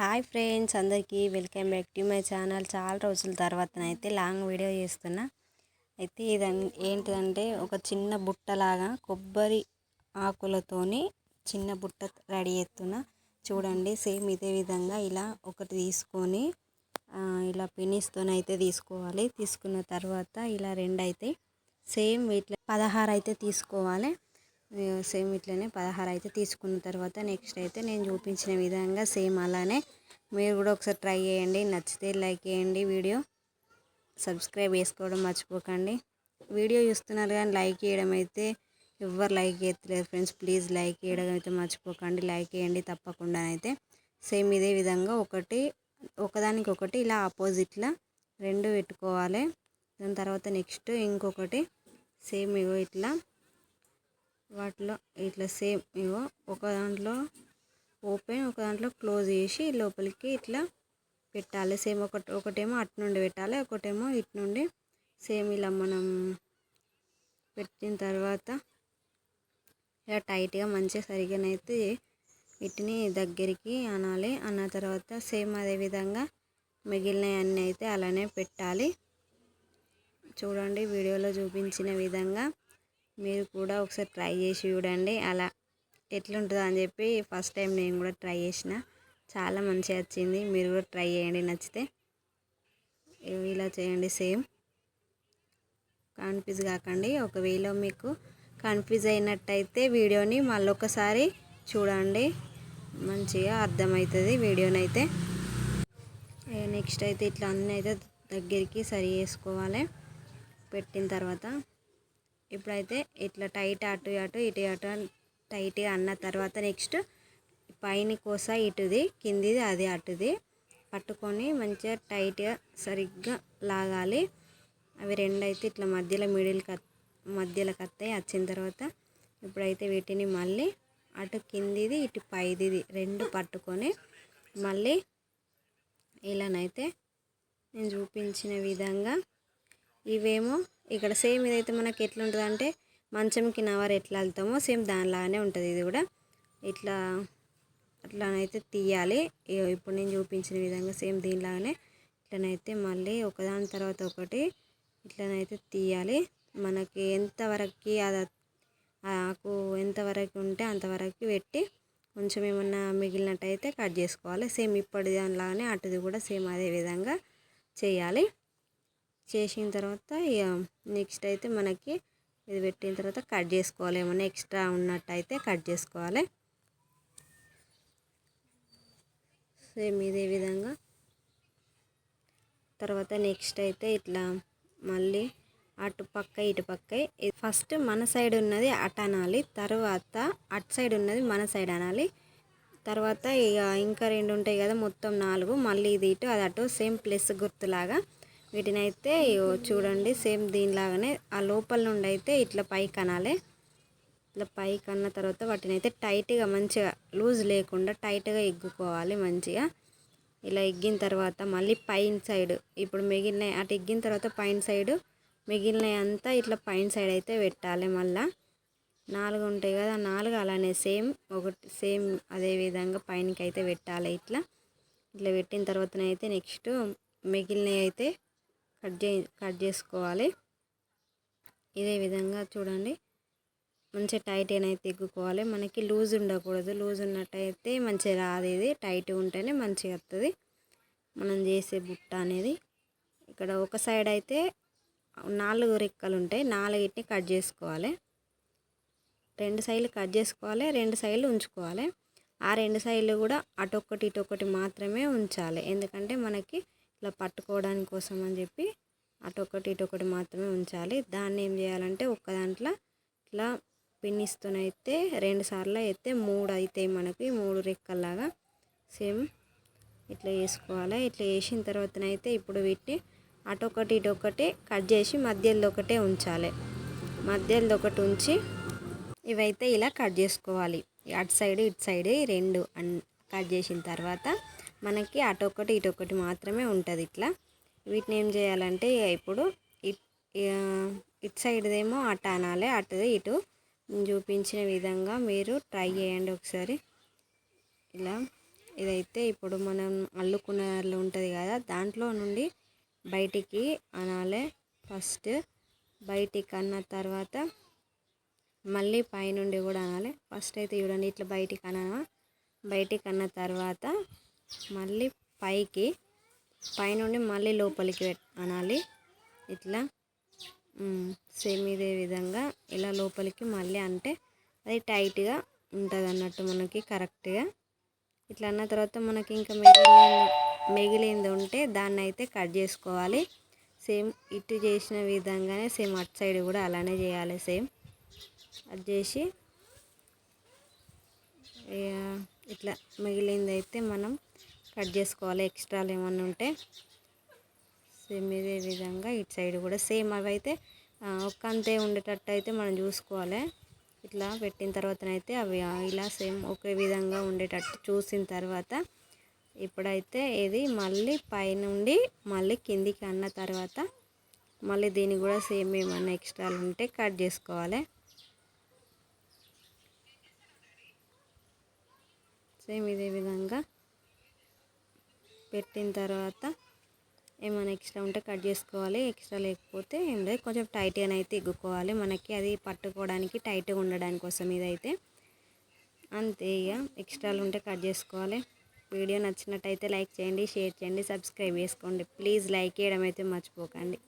Hi friends, అందరికీ welcome back to my channel. చాలా రోజుల తర్వాతనైతే లాంగ్ వీడియో చేస్తున్నా. అయితే ఇది ఏంటిదంటే ఒక చిన్న బుట్టలాగా కొబ్బరి ఆకులతోని చిన్న బుట్ట రెడీ చేస్తున్నా. చూడండి, సేమ్ ఇదే విధంగా ఇలా ఒకటి తీసుకొని ఇలా పినిస్తోనైతే తీసుకోవాలి. తీసుకున్న తర్వాత ఇలా రెండు అయితే సేమ్ వీటిలో 16 అయితే తీసుకోవాలి. సేమ్ ఇట్లనే 16 అయితే తీసుకున్న తర్వాత నెక్స్ట్ అయితే నేను చూపించిన విధంగా సేమ్ అలానే మీరు కూడా ఒకసారి ట్రై చేయండి. నచ్చితే లైక్ చేయండి, వీడియో సబ్స్క్రైబ్ చేసుకోవడం మర్చిపోకండి. వీడియో చూస్తున్నారు కానీ లైక్ చేయడం అయితే ఎవ్వరు లైక్ చేయట్లేదు ఫ్రెండ్స్. ప్లీజ్ లైక్ చేయడం అయితే మర్చిపోకండి. లైక్ చేయండి తప్పకుండా. అయితే సేమ్ ఇదే విధంగా ఒకదానికొకటి ఇలా ఆపోజిట్లో రెండు పెట్టుకోవాలి. దాని తర్వాత నెక్స్ట్ ఇంకొకటి సేమ్ ఇగో ఇట్లా వాటిలో ఇట్లా సేమ్ ఇగో ఒక దాంట్లో ఓపెన్, ఒక దాంట్లో క్లోజ్ చేసి లోపలికి ఇట్లా పెట్టాలి. సేమ్ ఒకటేమో అటు నుండి పెట్టాలి, ఒకటేమో ఇటు నుండి. సేమ్ ఇలా మనం పెట్టిన తర్వాత ఇలా టైట్గా మంచిగా సరిగానైతే వీటిని దగ్గరికి అనాలి. అన్న తర్వాత సేమ్ అదే విధంగా మిగిలిన అన్నీ అయితే అలానే పెట్టాలి. చూడండి, వీడియోలో చూపించిన విధంగా మీరు కూడా ఒకసారి ట్రై చేసి చూడండి అలా ఎట్లుంటుందో అని చెప్పి. ఫస్ట్ టైం నేను కూడా ట్రై చేసిన, చాలా మంచిగా వచ్చింది. మీరు కూడా ట్రై చేయండి నచ్చితే. ఇలా చేయండి. సేమ్ కన్ఫ్యూజ్ కాకండి. ఒకవేళ మీకు కన్ఫ్యూజ్ అయినట్టయితే వీడియోని మళ్ళీ ఒకసారి చూడండి, మంచిగా అర్థమవుతుంది వీడియోనైతే. నెక్స్ట్ అయితే ఇట్లా అన్నీ అయితే దగ్గరికి సరి చేసుకోవాలి. పెట్టిన తర్వాత ఇప్పుడైతే ఇట్లా టైట్ అటు ఇటు టైట్గా అన్న తర్వాత నెక్స్ట్ పైన కోస ఇటుది, కిందిది అది అటుది పట్టుకొని మంచిగా టైట్గా సరిగ్గా లాగాలి. అవి రెండు అయితే ఇట్లా మధ్యలో కత్తాయి. వచ్చిన తర్వాత ఇప్పుడైతే వీటిని మళ్ళీ అటు కిందిది ఇటు పైది రెండు పట్టుకొని మళ్ళీ ఇలానైతే నేను చూపించిన విధంగా ఇవేమో ఇక్కడ సేమ్ ఇదైతే మనకి ఎట్లుంటుంది అంటే మంచంకి నవర్ ఎట్లా వెళ్తామో సేమ్ దానిలాగానే ఉంటుంది. ఇది కూడా ఇట్లా అట్లానైతే తీయాలి. ఇప్పుడు నేను చూపించిన విధంగా సేమ్ దీనిలాగానే ఇట్లనైతే మళ్ళీ ఒకదాని తర్వాత ఒకటి ఇట్లనైతే తీయాలి. మనకి ఎంతవరకు అది ఆకు ఎంతవరకు ఉంటే అంతవరకు పెట్టి కొంచెం ఏమన్నా మిగిలినట్టయితే కట్ చేసుకోవాలి. సేమ్ ఇప్పటి దానిలాగానే అటుది కూడా సేమ్ అదే విధంగా చేయాలి. చేసిన తర్వాత నెక్స్ట్ అయితే మనకి ఇది పెట్టిన తర్వాత కట్ చేసుకోవాలి. ఏమన్నా ఎక్స్ట్రా ఉన్నట్టయితే కట్ చేసుకోవాలి. సేమ్ ఇదే విధంగా తర్వాత నెక్స్ట్ అయితే ఇట్లా మళ్ళీ అటు పక్క ఇటు పక్క ఫస్ట్ మన సైడ్ ఉన్నది అటు అనాలి, తర్వాత అటు సైడ్ ఉన్నది మన సైడ్ అనాలి. తర్వాత ఇంకా రెండు ఉంటాయి కదా, మొత్తం 4. మళ్ళీ ఇది ఇటు అది అటు సేమ్ ప్లస్ గుర్తులాగా వీటినైతే చూడండి సేమ్ దీనిలాగానే ఆ లోపల నుండి అయితే ఇట్లా పైకి అనాలి. ఇట్లా పైకి అన్న తర్వాత వాటిని అయితే టైట్గా మంచిగా లూజ్ లేకుండా టైట్గా ఎగ్గుకోవాలి. మంచిగా ఇలా ఎగ్గిన తర్వాత మళ్ళీ పైన సైడ్ ఇప్పుడు మిగిలిన అటు ఎగ్గిన తర్వాత పైన సైడు మిగిలిన అంతా ఇట్లా పైన సైడ్ అయితే పెట్టాలి. మళ్ళీ 4 ఉంటాయి కదా, 4 అలానే సేమ్ సేమ్ అదే విధంగా పైనకి అయితే పెట్టాలి. ఇట్లా పెట్టిన తర్వాతనైతే నెక్స్ట్ మిగిలినవి అయితే కట్ చేసుకోవాలి. ఇదే విధంగా చూడండి, మంచిగా టైట్ అయితే ఎగ్గుకోవాలి. మనకి లూజ్ ఉండకూడదు. లూజ్ ఉన్నట్టయితే మంచిగా రాదు. ఇది టైట్ ఉంటేనే మంచిగా వస్తుంది మనం చేసే బుట్ట అనేది. ఇక్కడ ఒక సైడ్ అయితే 4 రెక్కలు ఉంటాయి, 4టిని కట్ చేసుకోవాలి. 2 సైడ్లు కట్ చేసుకోవాలి, 2 సైడ్లు ఉంచుకోవాలి. ఆ 2 సైడ్లు కూడా అటొక్కటి ఇటొక్కటి మాత్రమే ఉంచాలి. ఎందుకంటే మనకి ఇట్లా పట్టుకోవడానికి కోసం అని చెప్పి అటొక్కటి ఇటొక్కటి మాత్రమే ఉంచాలి. దాన్ని ఏం చేయాలంటే ఒక్క దాంట్లో ఇట్లా పిన్నిస్తూనైతే 2 సార్లు అయితే 3 అవుతాయి మనకి, 3 రెక్కల్లాగా సేమ్ ఇట్లా వేసుకోవాలి. ఇట్లా వేసిన తర్వాతనైతే ఇప్పుడు వీటిని అటొక్కటి ఇటొక్కటి కట్ చేసి మధ్యలో ఒకటే ఉంచాలి. మధ్యలో ఒకటి ఉంచి ఇవైతే ఇలా కట్ చేసుకోవాలి. అటు సైడ్ ఇటు సైడ్ 2 కట్ చేసిన తర్వాత మనకి అటొక్కటి ఇటొక్కటి మాత్రమే ఉంటుంది. ఇట్లా వీటిని ఏం చేయాలంటే ఇప్పుడు ఇటు సైడ్దేమో అటు అనాలి, అటుది ఇటు. చూపించిన విధంగా మీరు ట్రై చేయండి ఒకసారి. ఇలా ఇదైతే ఇప్పుడు మనం అల్లుకున్నలో ఉంటుంది కదా, దాంట్లో నుండి బయటికి అనాలి. ఫస్ట్ బయటికి అన్న తర్వాత మళ్ళీ పైనుండి కూడా అనాలి. ఫస్ట్ అయితే చూడండి ఇట్లా బయటికి బయటికి అన్న తర్వాత మళ్ళీ పైనుండి మళ్ళీ లోపలికి అనాలి. ఇట్లా సేమ్ ఇదే విధంగా ఇలా లోపలికి మళ్ళీ అంటే అది టైట్గా ఉంటుంది అన్నట్టు మనకి కరెక్ట్గా. ఇట్లా అన్న తర్వాత మనకి ఇంకా మిగిలింది ఉంటే దాన్ని అయితే కట్ చేసుకోవాలి. సేమ్ ఇటు చేసిన విధంగానే సేమ్ అటు సైడ్ కూడా అలానే చేయాలి. సేమ్ అది చేసి ఇట్లా మిగిలింది అయితే మనం కట్ చేసుకోవాలి. ఎక్స్ట్రాలు ఏమన్నా ఉంటే సేమ్ ఇదే విధంగా ఇటు సైడ్ కూడా సేమ్ అవి అయితే ఒక్కంతే ఉండేటట్టు అయితే మనం చూసుకోవాలి. ఇట్లా పెట్టిన తర్వాతనైతే అవి ఇలా సేమ్ ఒకే విధంగా ఉండేటట్టు చూసిన తర్వాత ఇప్పుడైతే ఇది మళ్ళీ పైనుండి మళ్ళీ కిందికి అన్న తర్వాత మళ్ళీ దీన్ని కూడా సేమ్ ఏమన్నా ఎక్స్ట్రాలు ఉంటే కట్ చేసుకోవాలి. సేమ్ ఇదే విధంగా పెట్టిన తర్వాత ఏమైనా ఎక్స్ట్రా ఉంటే కట్ చేసుకోవాలి. ఎక్స్ట్రా లేకపోతే ఏం లేదు, కొంచెం టైట్గా అయితే ఇగ్గుకోవాలి. మనకి అది పట్టుకోవడానికి టైట్గా ఉండడానికి కోసం ఇదైతే అంతే. ఇక ఎక్స్ట్రాలు ఉంటే కట్ చేసుకోవాలి. వీడియో నచ్చినట్టయితే లైక్ చేయండి, షేర్ చేయండి, సబ్స్క్రైబ్ చేసుకోండి. ప్లీజ్ లైక్ చేయడం అయితే మర్చిపోకండి.